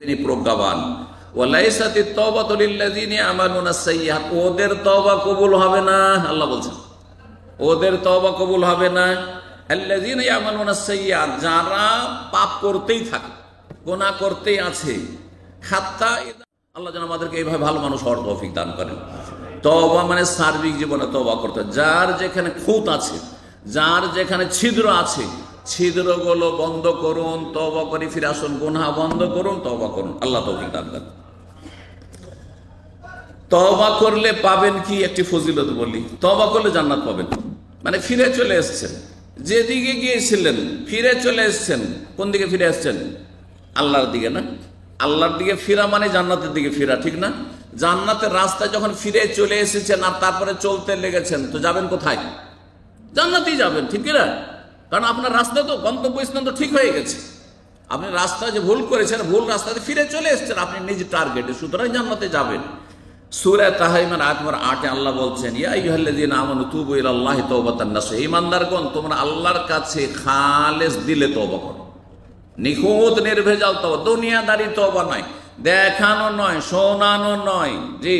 তিনি প্রজ্ঞাবান। ওয়ালাইসাতিত তাওবাতু লিল্লাযিনা ইয়ামালুনাস সাইয়্যাত, ওদের তওবা কবুল হবে না। আল্লাহ বলছেন ওদের তওবা কবুল হবে না। আল্লাযিনা ইয়ামালুনাস সাইয়্যাত, যারা পাপ করতেই থাকে, গুনাহ করতেই আছে। হাত্তা আল্লাহ যেন আমাদেরকে এইভাবে ভালো মানুষ হওয়ার তৌফিক দান করেন। তওবা মানে সার্বিক জীবনে তওবা করতে, যার যেখানে খুঁত আছে, যার যেখানে ছিদ্র আছে, ছিদ্রগুলো বন্ধ করুন, তওবা করে ফিরে আসুন। গুনাহ বন্ধ করুন, তওবা করুন, আল্লাহ তৌফিক দান করেন। তওবা করলে পাবেন কি? একটি ফজিলত বলি, তওবা করলে জান্নাত পাবেন। মানে ফিরে চলে এসেছেন, যেদিকে গিয়েছিলেন ফিরে চলে এসেছেন। কোন দিকে ফিরে এসেছেন? আল্লাহর দিকে না? আল্লাহর দিকে ফিরা মানে জান্নাতের দিকে ফিরা, ঠিক না? জান্নাতের রাস্তায় যখন ফিরে চলে এসেছেন আর তারপরে চলতে লেগেছেন, তো যাবেন কোথায়? জান্নাতেই যাবেন, ঠিক না? কারণ আপনার রাস্তা তো, গন্তব্যস্থান তো ঠিক হয়ে গেছে। আপনি রাস্তা যে ভুল করেছেন, ভুল রাস্তাতে ফিরে চলে এসেছেন আপনি নিজ টার্গেটে, সুতরাং জান্নাতে যাবেন। সূরা তাহরিমের আয়াত নম্বর 8 আল্লাহ বলছেন, ইয়া আইয়ুহাল্লাযীনা আমানু তুবু ইলাল্লাহি তাওবাতান নাসুহা, ঈমানদারগণ তোমরা আল্লাহর কাছে খালেস দিলে তওবা করো, নিখুঁত নির্ভেজাল তওবা, দুনিয়াদারি তওবা নয়, দেখানো নয়, শোনানো নয়। জি,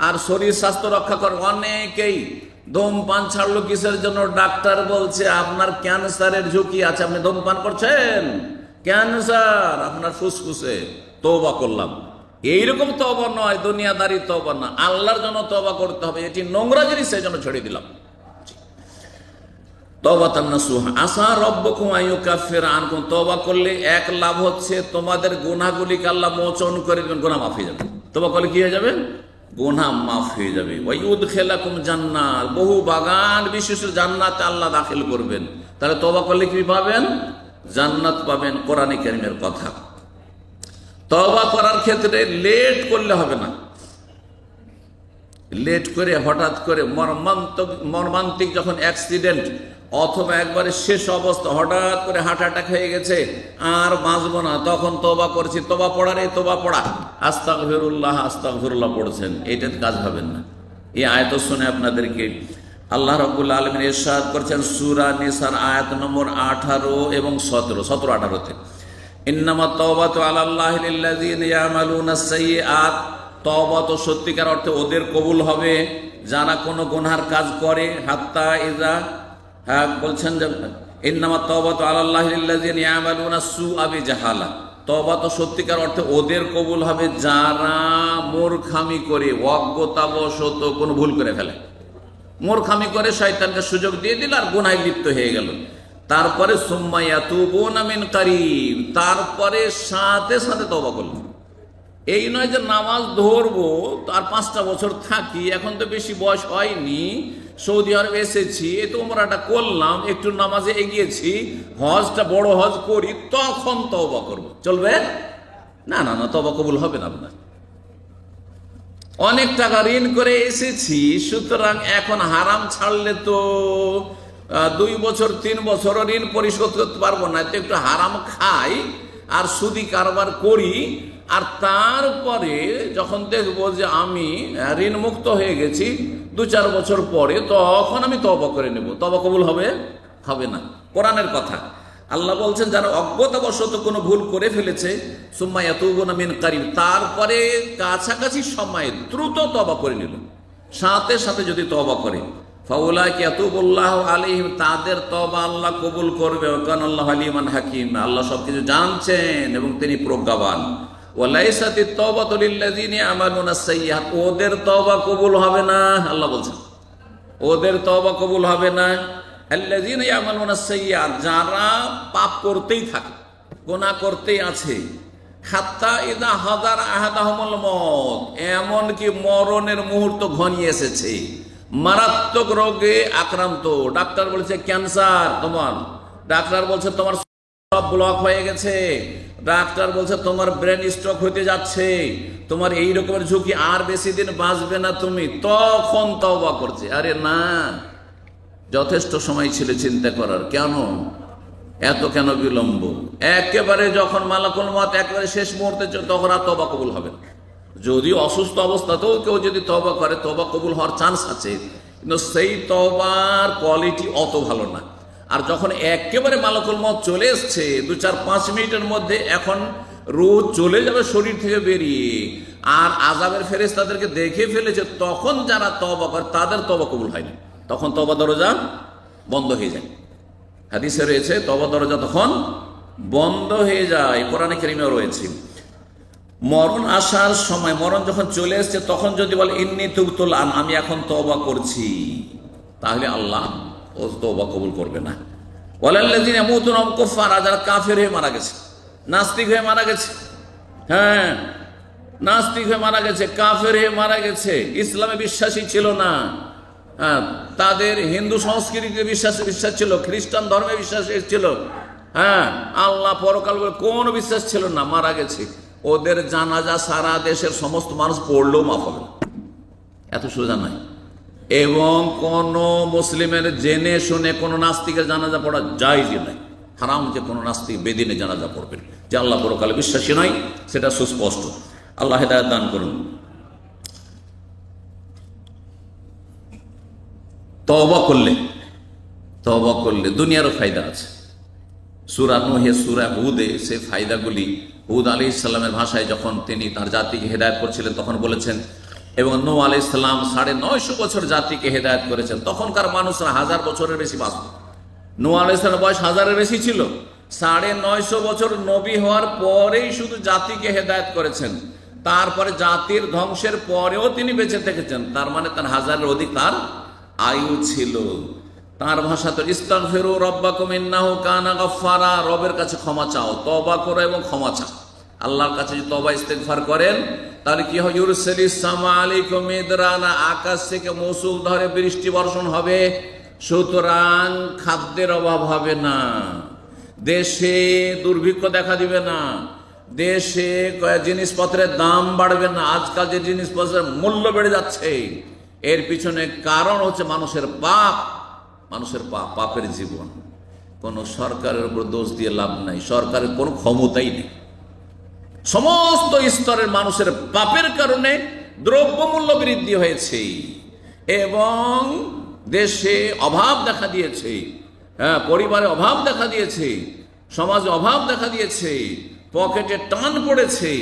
আর শরীর স্বাস্থ্য রক্ষা করো। অনেকেই ধূমপান ছাড়লো কিসের জন্য? ডাক্তার বলছে আপনার ক্যান্সারের ঝুঁকি আছে, আপনি ধূমপান করছেন, ক্যান্সার আপনার ফুসফুসে, তওবা করলাম। এইরকম তওবা নয়, দুনিয়াদারি তওবা না, আল্লাহর জন্য তওবা করতে হবে। এটি নোংরা জিনিস, সেই জন্য ছেড়ে দিলাম। তাওবাতান নাসুহা, আসা রাব্বুকুম আইয়ুকাফিরা আনকুম, তওবা করলে এক লাভ হচ্ছে তোমাদের গুনাহগুলিকে আল্লাহ মোচন করে দিবেন, গুনাহ মাফ হয়ে যাবে। তওবা করলে কি হয়ে যাবে? গুনাহ মাফ হয়ে যাবে। ওয়া ইউদখিলাকুম জান্নাত, বহু বাগান বিশিষ্ট জান্নাতে আল্লাহ দাখিল করবেন। তাহলে তওবা করলে কি পাবেন? জান্নাত পাবেন। কোরআনে কারীমের কথা। তওবা করার ক্ষেত্রে লেট করলে হবে না। লেট করে হঠাৎ করে মর্মান্তিক যখন অ্যাক্সিডেন্ট অথবা একবারে শেষ অবস্থা, হঠাৎ করে হার্ট অ্যাটাক হয়ে গেছে, আর বাঁচবো না, তখন তওবা করছি, তওবা পড়ার এই তওবা পড়া, আস্তাগফিরুল্লাহ আস্তাগফিরুল্লাহ পড়ছেন, এইটাতে কাজ হবেন না। এই আয়াত শুনে আপনাদেরকে আল্লাহ রাব্বুল আলামিন ইরশাদ করছেন সূরা নিসার আয়াত নম্বর 18 এবং 17-18-তে, ইন্নামাত তাওবাতু আলাল্লাহি লিল্লাযিনা ইয়ামালুনাস সাইয়্যাত, তওবা তো সত্যিকার অর্থে ওদের কবুল হবে যারা কোনো গুনার কাজ করে। হাত্তা ইজা, বলছেন যে ইন্নামাত তাওবাতু আলাল্লাহি লিল্লাযিনা ইয়ামালুনাস সুআ বিজাহালা, তওবা তো সত্যিকার অর্থে ওদের কবুল হবে যারা মূর্খামি করে, অজ্ঞতাবশত কোনো ভুল করে ফেলে, মূর্খামি করে শয়তানকে সুযোগ দিয়ে দিল আর গুনাহে লিপ্ত হয়ে গেল। তারপরে সুম্মা ইয়াতুবুনা মিন কারীব, তারপরে সাথে সাথে তওবা করল। এই নয় যে নামাজ ধরবো আর 5টা বছর থাকি, এখন তো বেশি বয়স হয়নি, সৌদি আরব এসেছি, এই তো উমরাটা করলাম, একটু নামাজে এগিয়েছি, হজটা বড় হজ করি, তখন তওবা করব, চলবে না? না না, তওবা কবুল হবে না আপনার। অনেক টাকা ঋণ করে এসেছি, সুতরাং এখন হারাম ছাড়লে তো 2 বছর 3 বছরও ঋণ পরিশোধ করতে পারবো না, তো একটু হারাম খাই আর সুদি কারবার করি, আর তারপরে যখন দেখবো যে আমি ঋণ মুক্ত হয়ে গেছি 2-4 বছর পরে, তখন আমি তওবা করে নেব, তওবা কবুল হবে? হবে না। কোরআনের কথা আল্লাহ বলছেন যারা অজ্ঞতাবশত কোনো ভুল করে ফেলেছে, সুম্মা ইয়াতুবুনা মিন কারীব, তারপরে কাছাকাছি সময়ে দ্রুত তওবা করে নিল, সাথে সাথে যদি তওবা করে, ফাউলাইকা ইয়াতুবুল্লাহু আলাইহিম, তাদের তওবা আল্লাহ কবুল করবে। ওয়া কানাল্লাহু আলিমান হাকীম, আল্লাহ সবকিছু জানছেন এবং তিনি প্রজ্ঞাবান। ওয়ালাইসাতিত তাওবাতু লিল্লাযিনা ইয়ামালুনাস সাইয়্যাত, ওদের তওবা কবুল হবে না। আল্লাহ বলছেন ওদের তওবা কবুল হবে না। আল্লাযিনা ইয়ামালুনাস সাইয়্যাত, যারা পাপ করতেই থাকে, গুনাহ করতেই আছে। হাত্তা ইযা হাদারা আহাদাহুমুল মউত, এমনকি মরণের মুহূর্ত ঘনিয়ে এসেছে, মারাত্মক রোগে আক্রান্ত, ডাক্তার বলছে ক্যান্সার তোমার, ডাক্তার বলছে তোমার সব ব্লক হয়ে গেছে, ডাক্তার বলছে তোমার ব্রেন স্ট্রোক হতে যাচ্ছে, তোমার এই রকমের ঝুঁকি, আর বেশি দিন বাঁচবে না তুমি, তখন তওবা করছে। আরে না, যথেষ্ট সময় ছিল চিন্তা করার, কেন এত কেন বিলম্ব? একেবারে যখন মালাকুল মউত একেবারে শেষ মুহূর্তে, তখন আর তওবা কবুল হবে না। যদি অসুস্থ অবস্থাতেও কেউ যদি তওবা করে, তওবা কবুল হওয়ার চান্স আছে, কিন্তু সেই তওবার কোয়ালিটি অত ভালো না। আর যখন একেবারে মালাকুল মউত চলে এসছে 2-4-5 মিনিটের মধ্যে, এখন রূহ চলে যাবে শরীর থেকে বেরিয়ে, আর আযাবের ফেরেশতাদেরকে দেখে ফেলেছে, তখন যারা তওবা করে তাদের তওবা কবুল হয়নি, তখন তওবা দরজা বন্ধ হয়ে যায়। হাদিসে রয়েছে তওবা দরজা তখন বন্ধ হয়ে যায়, কোরআনে কারীমেও রয়েছে। মরণ আসার সময়, মরণ যখন চলে এসছে, তখন যদি বলে ইন্নী তুবতু আন, আমি এখন তওবা করছি, তাহলে আল্লাহ ও তওবা কবুল করবে না। ওয়ালাল্লাযিনা ইয়ামুতুনা ওয়া হুম কুফার, যারা কাফের হয়ে মারা গেছে, নাস্তিক হয়ে মারা গেছে, হ্যাঁ নাস্তিক হয়ে মারা গেছে, কাফের হয়ে মারা গেছে, ইসলামে বিশ্বাসী ছিল না, হ্যাঁ তাদের হিন্দু সংস্কৃতিতে বিশ্বাস ছিল, খ্রিস্টান ধর্মে বিশ্বাস ছিল, হ্যাঁ আল্লাহ পরকাল বলে কোন বিশ্বাস ছিল না, মারা গেছে, ওদের জানাজা সারা দেশের সমস্ত মানুষ পড়লেও মাফ হবে না, এত সোজা নয়। এবং কোন মুসলিমের জেনে শুনে কোন নাস্তিকের জানাজা পড়া জায়েজ নয়, হারাম যে কোন নাস্তিক বেদিনে জানাজা পড়বেন, যে আল্লাহ পরকালে বিশ্বাসী নয়, সেটা সুস্পষ্ট। আল্লাহ হেদায়েত দান করুন। তওবা করলে দুনিয়ারও ফায়দা আছে। সূরা নূহে, সূরা হুদে সে ফায়দাগুলি, হুদ আলাইহিস সালামের ভাষায় যখন তিনি তার জাতিকে হেদায়েত করছিলেন তখন বলেছেন, এবং নূহ আলাইহিস সালাম 950 বছর জাতিকে হেদায়েত করেছেন, তখনকার মানুষরা 1000 বছরের বেশি বাঁচত। নূহ আলাইহিস সালামের বয়স 1000-এর বেশি ছিল, 950 বছর নবী হওয়ার পরেই শুধু জাতিকে হেদায়েত করেছেন, তারপরে জাতির ধ্বংসের পরেও তিনি বেঁচে থেকেছেন, তার মানে তার 1000-এর অধিক তার আয়ু ছিল। তার ভাষা তো ইস্তাগফিরু রাব্বাকুম ইন্নাহু কানা গাফফারা, রবের কাছে ক্ষমা চাও, তওবা করো এবং ক্ষমা চাও। আল্লাহর কাছে যদি তওবা ইস্তেগফার করেন তাহলে কি হয়, ইউরসিলিস সামা আলাইকুম মিদরানা, আকাশ থেকে মৌসুল ধরে বৃষ্টি বর্ষণ হবে, সুতরাং খাদ্যের অভাব হবে না, দেশে দুর্ভিক্ষ দেখা দিবে না, দেশে জিনিসপত্রের দাম বাড়বে না। আজকাল যে জিনিসপত্রের মূল্য বেড়ে যাচ্ছে, এর পিছনে কারণ হচ্ছে মানুষের পাপ, পাপের জীবন। কোন সরকারের উপর দোষ দিয়ে লাভ নাই, সরকারের কোনো ক্ষমতাই নেই, সমস্ত স্তরের মানুষের পাপের কারণে দ্রব্যমূল্য বৃদ্ধি হয়েছে এবং দেশে অভাব দেখা দিয়েছে, হ্যাঁ পরিবারে অভাব দেখা দিয়েছে, সমাজে অভাব দেখা দিয়েছে, পকেটে টান পড়েছে,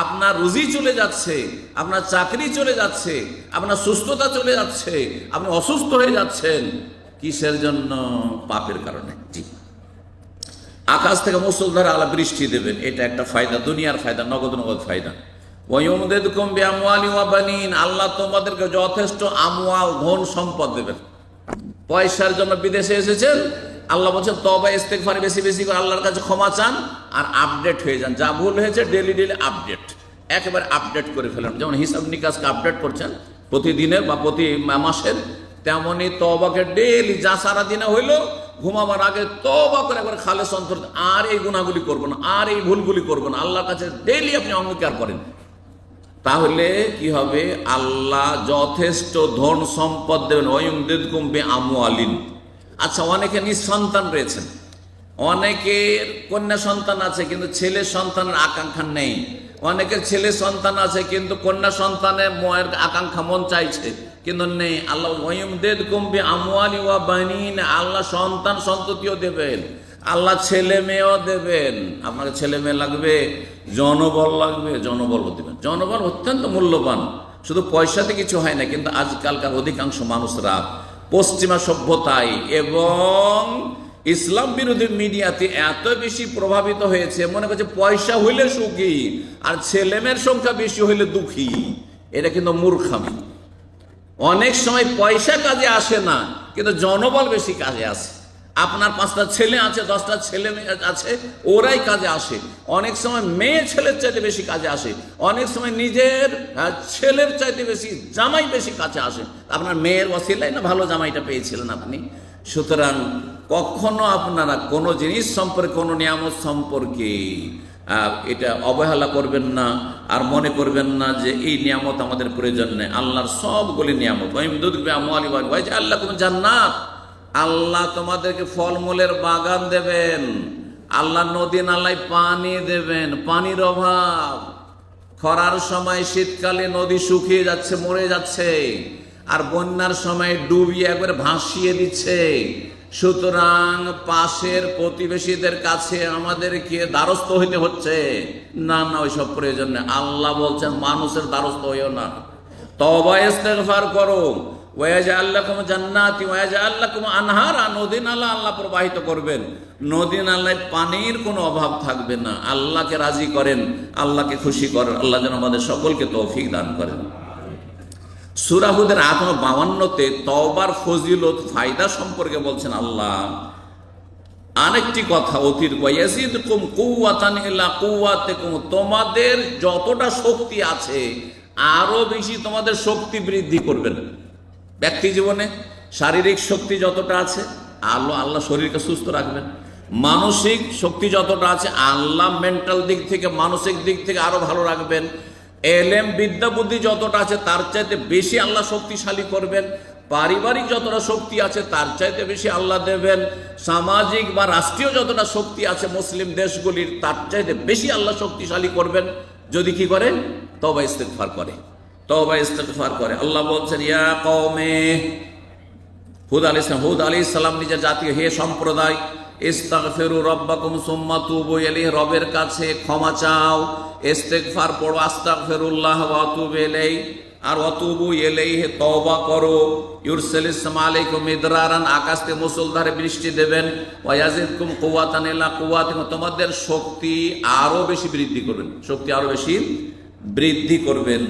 আপনার রুজি চলে যাচ্ছে, আপনার চাকরি চলে যাচ্ছে, আপনার সুস্থতা চলে যাচ্ছে, আপনি অসুস্থ হয়ে যাচ্ছেন, কিসের জন্য? পাপের কারণে। জি, আকাশ থেকে মুষলধারে আল্লাহ বৃষ্টি দেবেন, এটা একটা ফায়দা, দুনিয়ার ফায়দা, নগদ ফায়দা। ওয়ায়ুমদিদকুম বিআমওয়ালি ওয়া বানিন, আল্লাহ তোমাদেরকে যথেষ্ট আমওয়াল, ধন সম্পদ দেবেন। পয়সার জন্য বিদেশে এসেছেন, আল্লাহ বলছেন তওবা ইস্তেগফার বেশি বেশি করে আল্লাহর কাছে ক্ষমা চান, আর আপডেট হয়ে যান, যা ভুল হয়েছে ডেলি আপডেট, একেবারে আপডেট করে ফেলেন। যেমন হিসাব নিকাশকে আপডেট করছেন প্রতিদিনের বা প্রতি মাসের, তেমনি তওবাকে ডেলি, যা সারা দিনে হইলো ঘুমাবার আগে তওবা করে একবার খালেস অন্তর, আর এই গুনাহগুলি করবো না, আর এই ভুলগুলি করবো না, আল্লাহর কাছে ডেলি আপনি অঙ্গীকার করেন। তাহলে কি হবে? আল্লাহ যথেষ্ট ধন সম্পদ দেবেন। ওয়ায়ুমদিদকুম বিআমওয়ালিন। আচ্ছা, অনেকে নিঃসন্তান রয়েছেন, অনেকের কন্যা সন্তান আছে কিন্তু ছেলে সন্তানের আকাঙ্ক্ষা নেই, অনেকের ছেলে সন্তান আছে কিন্তু কন্যা সন্তানের মনের আকাঙ্ক্ষা মন চাইছে কিন্তু নেই। আল্লাহ ওয়ায়ুমদিদকুম বিআমওয়ালি ওয়া বানিন, আল্লাহ সন্তান সন্ততিও দেবেন, আল্লাহ ছেলে মেয়েও দেবেন। আপনাকে ছেলে মেয়ে লাগবে, জনবল লাগবে, জনবলও দেবেন। জনবল অত্যন্ত মূল্যবান, শুধু পয়সাতে কিছু হয় না, কিন্তু আজকালকার অধিকাংশ মানুষরা পশ্চিমা সভ্যতায় এবং ইসলাম বিরোধী মিডিয়াতে এত বেশি প্রভাবিত হয়েছে, মনে করছে পয়সা হইলে সুখী আর ছেলেমেয়ের সংখ্যা বেশি হইলে দুঃখী। এটা কিন্তু মূর্খামি। অনেক সময় পয়সা কাজে আসে না, কিন্তু জনবল বেশি কাজে আসে। আপনার 5টা ছেলে আছে, 10টা ছেলে মেয়ে আছে, ওরাই কাজে আসে। অনেক সময় মেয়ে ছেলের চাইতে বেশি কাজে আসে, অনেক সময় নিজের ছেলের চাইতে বেশি জামাই বেশি কাছে আসে। আপনার মেয়ের ওয়াসিলাই না ভালো জামাইটা পেয়েছিলেন আপনি। সুতরাং কখনো আপনারা কোনো জিনিস সম্পর্কে, কোনো নিয়ামত সম্পর্কে এটা অবহেলা করবেন না, আর মনে করবেন না যে এই নিয়ামত আমাদের প্রয়োজন নেই। আল্লাহর সবগুলি নিয়ামত। আল্লাহ কোন জান্নাত, আল্লাহ তোমাদেরকে ফলমূলের বাগান দেবেন, আল্লাহ নদী নালায় পানি দেবেন, পানির অভাব, খরার সময় শীতকালে নদী শুকিয়ে যাচ্ছে, মরে যাচ্ছে, আর বন্যার সময় ডুবিয়ে একবারে ভাসিয়ে দিচ্ছে। সুতরাং পাশের প্রতিবেশীদের কাছে আমাদেরকে দ্বারস্থ হইতে হচ্ছে না, না ওইসব প্রয়োজন নেই। আল্লাহ বলছেন মানুষের দ্বারস্থ হইও না, তওবা ইস্তেগফার করো। ওয়াজআল লাকুম জান্নাতি ওয়াজআল লাকুম আনহারা, নদী নালা আল্লাহ প্রবাহিত করবেন, নদী নালায় পানির কোনো অভাব থাকবে না। আল্লাহকে রাজি করেন, আল্লাহকে খুশি করেন। আল্লাহ যেন আমাদের সকলকে তৌফিক দান করেন। সূরা হুদের 52-তে তওবার ফজিলত ফায়দা সম্পর্কে বলছেন আল্লাহ আরেকটি কথা অতিরিক্ত, ওয়ায়াজিদকুম কুওয়াতান ইলা কুওয়াতিকুম, তোমাদের যতটা শক্তি আছে আরো বেশি তোমাদের শক্তি বৃদ্ধি করবেন। ব্যক্তি জীবনে শারীরিক শক্তি যতটা আছে আল্লাহ শরীরকে সুস্থ রাখবেন, মানসিক শক্তি যতটা আছে আল্লাহ মেন্টাল দিক থেকে মানসিক দিক থেকে আরো ভালো রাখবেন, এলেম বিদ্যা বুদ্ধি যতটা আছে তার চাইতে বেশি আল্লাহ শক্তিশালী করবেন, পারিবারিক যতটা শক্তি আছে তার চাইতে বেশি আল্লাহ দেবেন, সামাজিক বা রাষ্ট্রীয় যতটা শক্তি আছে মুসলিম দেশগুলির তার চাইতে বেশি আল্লাহ শক্তিশালী করবেন যদি কি করে তওবা ইস্তেগফার করে, তওবা ইস্তেগফার করে। আল্লাহ বলছেন ইয়া কওমে, হুদ আলাইহিস সালাম নিজের জাতীয়, হে সম্প্রদায়, ইস্তাগফিরু রাব্বাকুম সুম্মা তুবু ইলাইহি, রবের কাছে ক্ষমা চাও, ইস্তেগফার পড়ো, আস্তাগফিরুল্লাহ ওয়া আতুবু ইলাইহি, আর ওয়াতুবু ইলাইহি তওবা করো। ইউরসিলিস সামা আলাইকুম মিদরারান, আকাশ থেকে মুষলধারে বৃষ্টি দেবেন, ওয়া ইয়াজিদকুম কুওয়াতান ইলা কুওয়াতিকুম, তোমাদের শক্তি আরো বেশি বৃদ্ধি করবেন, শক্তি আরো বেশি বৃদ্ধি করবেন।